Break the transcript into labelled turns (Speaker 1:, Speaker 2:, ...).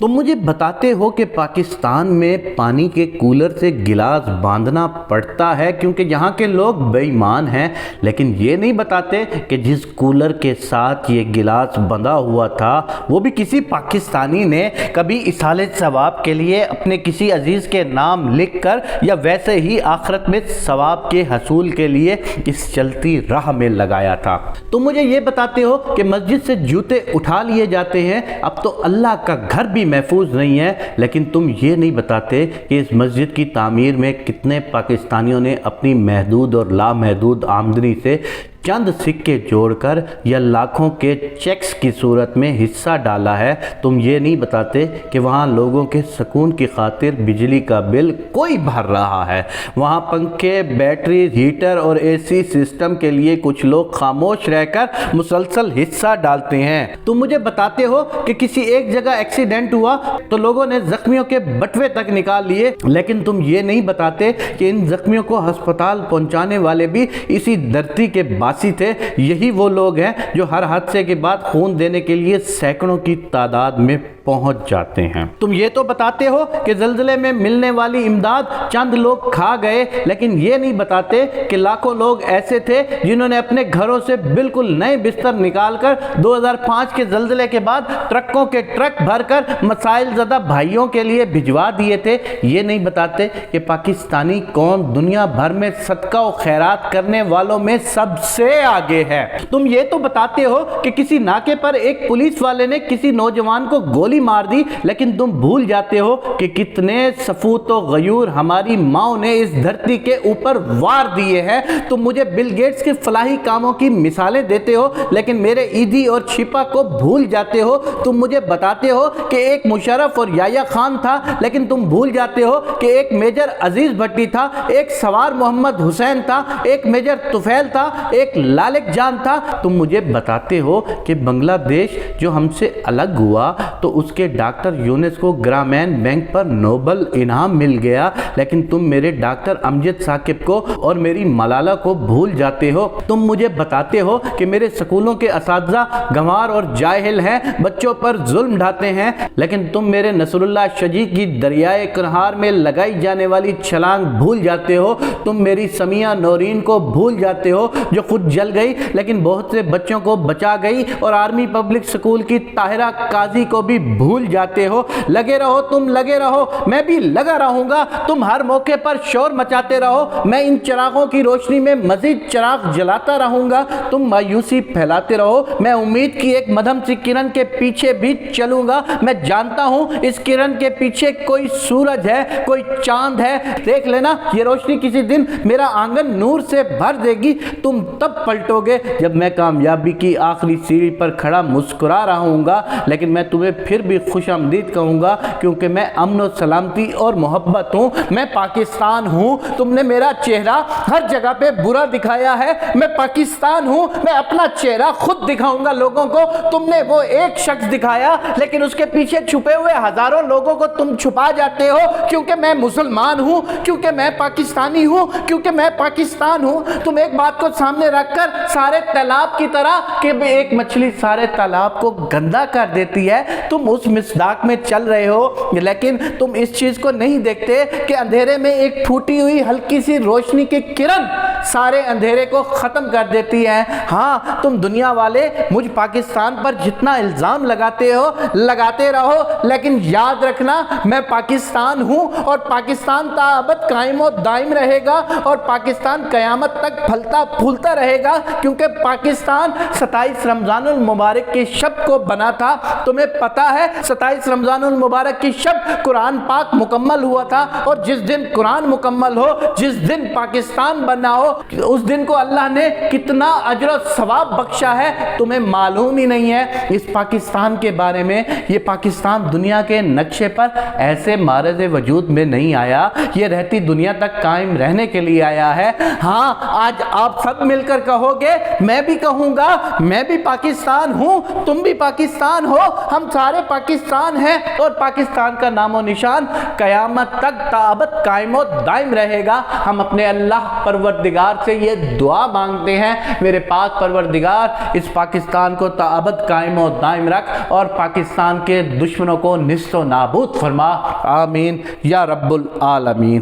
Speaker 1: تم مجھے بتاتے ہو کہ پاکستان میں پانی کے کولر سے گلاس باندھنا پڑتا ہے کیونکہ یہاں کے لوگ بے ایمان ہیں، لیکن یہ نہیں بتاتے کہ جس کولر کے ساتھ یہ گلاس بندھا ہوا تھا وہ بھی کسی پاکستانی نے کبھی ایصال ثواب کے لیے اپنے کسی عزیز کے نام لکھ کر یا ویسے ہی آخرت میں ثواب کے حصول کے لیے اس چلتی راہ میں لگایا تھا۔ تم مجھے یہ بتاتے ہو کہ مسجد سے جوتے اٹھا لیے جاتے ہیں، اب تو اللہ کا گھر بھی محفوظ نہیں ہے، لیکن تم یہ نہیں بتاتے کہ اس مسجد کی تعمیر میں کتنے پاکستانیوں نے اپنی محدود اور لامحدود آمدنی سے چند سکے جوڑ کر یا لاکھوں کے چیکس کی صورت میں حصہ ڈالا ہے۔ تم یہ نہیں بتاتے کہ وہاں لوگوں کے سکون کی خاطر بجلی کا بل کوئی بھر رہا ہے، وہاں پنکھے، بیٹری، ہیٹر اور اے سی سسٹم کے لیے کچھ لوگ خاموش رہ کر مسلسل حصہ ڈالتے ہیں۔ تم مجھے بتاتے ہو کہ کسی ایک جگہ ایکسیڈنٹ ہوا تو لوگوں نے زخمیوں کے بٹوے تک نکال لیے، لیکن تم یہ نہیں بتاتے کہ ان زخمیوں کو ہسپتال پہنچانے والے بھی اسی دھرتی کے تھے۔ یہی وہ لوگ ہیں جو ہر حادثے کے بعد خون دینے کے لیے سینکڑوں کی تعداد میں پہنچ جاتے ہیں۔ تم یہ تو بتاتے ہو کہ زلزلے میں ملنے والی امداد چند لوگ کھا گئے، لیکن یہ نہیں بتاتے کہ لاکھوں لوگ ایسے تھے جنہوں نے اپنے گھروں سے بالکل نئے بستر نکال کر 2005 کے زلزلے کے بعد ٹرکوں کے ٹرک بھر کر مسائل زدہ بھائیوں کے لیے بھجوا دیے تھے۔ یہ نہیں بتاتے کہ پاکستانی قوم دنیا بھر میں صدقہ و خیرات کرنے والوں میں سب سے آگے ہے۔ تم یہ تو بتاتے ہو کہ کسی ناکے پر ایک پولیس والے نے کسی نوجوان کو گولی مار دی، لیکن تم بھول جاتے ہو کہ کتنے سفوت و غیور ہماری ماؤں نے اس دھرتی کے اوپر وار دیے ہیں۔ تم مجھے بل گیٹس کے فلاحی کاموں کی مثالیں دیتے ہو، لیکن میرے ایدھی اور چھپا کو بھول جاتے ہو۔ تم مجھے بتاتے ہو کہ ایک مشرف اور یحییٰ خان تھا، لیکن تم بھول جاتے ہو کہ ایک میجر عزیز بھٹی تھا، ایک سوار محمد حسین تھا، ایک میجر طفیل تھا، ایک لالک جان تھا۔ تم مجھے بتاتے ہو کہ بنگلہ دیش جو ہم سے الگ ہوا تو اس کے ڈاکٹر یونس کو گرامین بینک پر نوبل انعام مل گیا، لیکن تم میرے ڈاکٹر امجد ثاقب کو اور میری ملالہ کو بھول جاتے ہو۔ تم مجھے بتاتے ہو کہ میرے سکولوں کے اساتذہ گنوار اور جاہل ہیں، بچوں پر ظلم ڈھاتے ہیں، لیکن تم میرے نصر اللہ شجیع کی دریائے کنہار میں لگائی جانے والی چھلانگ بھول جاتے ہو۔ تم میری سمیہ نورین کو بھول جاتے ہو جو خود جل گئی لیکن بہت سے بچوں کو بچا گئی، اور آرمی پبلک سکول کی طاہرہ قاضی کو بھی بھول جاتے ہو۔ لگے رہو، تم لگے رہو، میں بھی لگا رہوں گا۔ تم ہر موقع پر شور مچاتے رہو، میں ان چراغوں کی روشنی میں مزید چراغ جلاتا رہوں گا۔ تم مایوسی پھیلاتے رہو، میں امید کی ایک مدھم سی کرن کے پیچھے بھی چلوں گا۔ میں جانتا ہوں اس کرن کے پیچھے کوئی سورج ہے، کوئی چاند ہے، دیکھ لینا یہ روشنی کسی دن میرا آنگن نور سے بھر دے گی۔ تم تب پلٹو گے جب میں کامیابی کی آخری سیڑھی پر کھڑا مسکرا رہا ہوں گا، لیکن میں تمہیں پھر بھی خوش آمدید کہوں گا، کیونکہ میں امن و سلامتی اور محبت ہوں، میں پاکستان ہوں۔ تم نے میرا چہرہ ہر جگہ پہ برا دکھایا ہے، میں پاکستان ہوں، میں اپنا چہرہ خود دکھاؤں گا لوگوں کو۔ تم نے وہ ایک شخص دکھایا، لیکن اس کے پیچھے چھپے ہوئے ہزاروں لوگوں کو تم چھپا جاتے ہو، کیونکہ میں مسلمان ہوں، کیونکہ میں پاکستانی ہوں، کیونکہ میں پاکستان ہوں۔ تم ایک بات کو سامنے رکھ کر سارے تالاب کی طرح کہ ایک مچھلی سارے تالاب کو گندا کر دیتی ہے، تم اس مصداق میں چل رہے ہو، لیکن تم اس چیز کو نہیں دیکھتے کہ اندھیرے میں ایک پھوٹی ہوئی ہلکی سی روشنی کی کرن سارے اندھیرے کو ختم کر دیتی ہے۔ ہاں، تم دنیا والے مجھ پاکستان پر جتنا الزام لگاتے ہو لگاتے رہو، لیکن یاد رکھنا میں پاکستان ہوں، اور پاکستان تا ابد قائم و دائم رہے گا، اور پاکستان قیامت تک پھلتا پھولتا رہے گا، کیونکہ پاکستان 27 رمضان المبارک کی شب کو بنا تھا۔ تمہیں پتا ہے 27 رمضان المبارک کی شب قرآن پاک مکمل ہوا تھا، اور جس دن قرآن مکمل ہو، جس دن پاکستان بنا ہو، اس دن کو اللہ نے کتنا اجر و ثواب بخشا ہے تمہیں معلوم ہی نہیں ہے اس پاکستان کے بارے میں۔ یہ پاکستان دنیا کے نقشے پر ایسے معرض وجود میں نہیں آیا، یہ رہتی دنیا تک قائم رہنے کے لیے آیا ہے۔ ہاں، آج آپ سب مل کر کہو گے، میں بھی کہوں گا، میں بھی پاکستان ہوں، تم بھی پاکستان ہو، ہم سارے پاکستان ہیں، اور پاکستان کا نام و نشان قیامت تک تا ابد قائم و دائم رہے گا۔ ہم اپنے اللہ پروردگار پروردگار سے یہ دعا مانگتے ہیں، میرے پاک پروردگار اس پاکستان کو تا ابد قائم و دائم رکھ اور پاکستان کے دشمنوں کو نیست و نابود فرما، آمین یا رب العالمین۔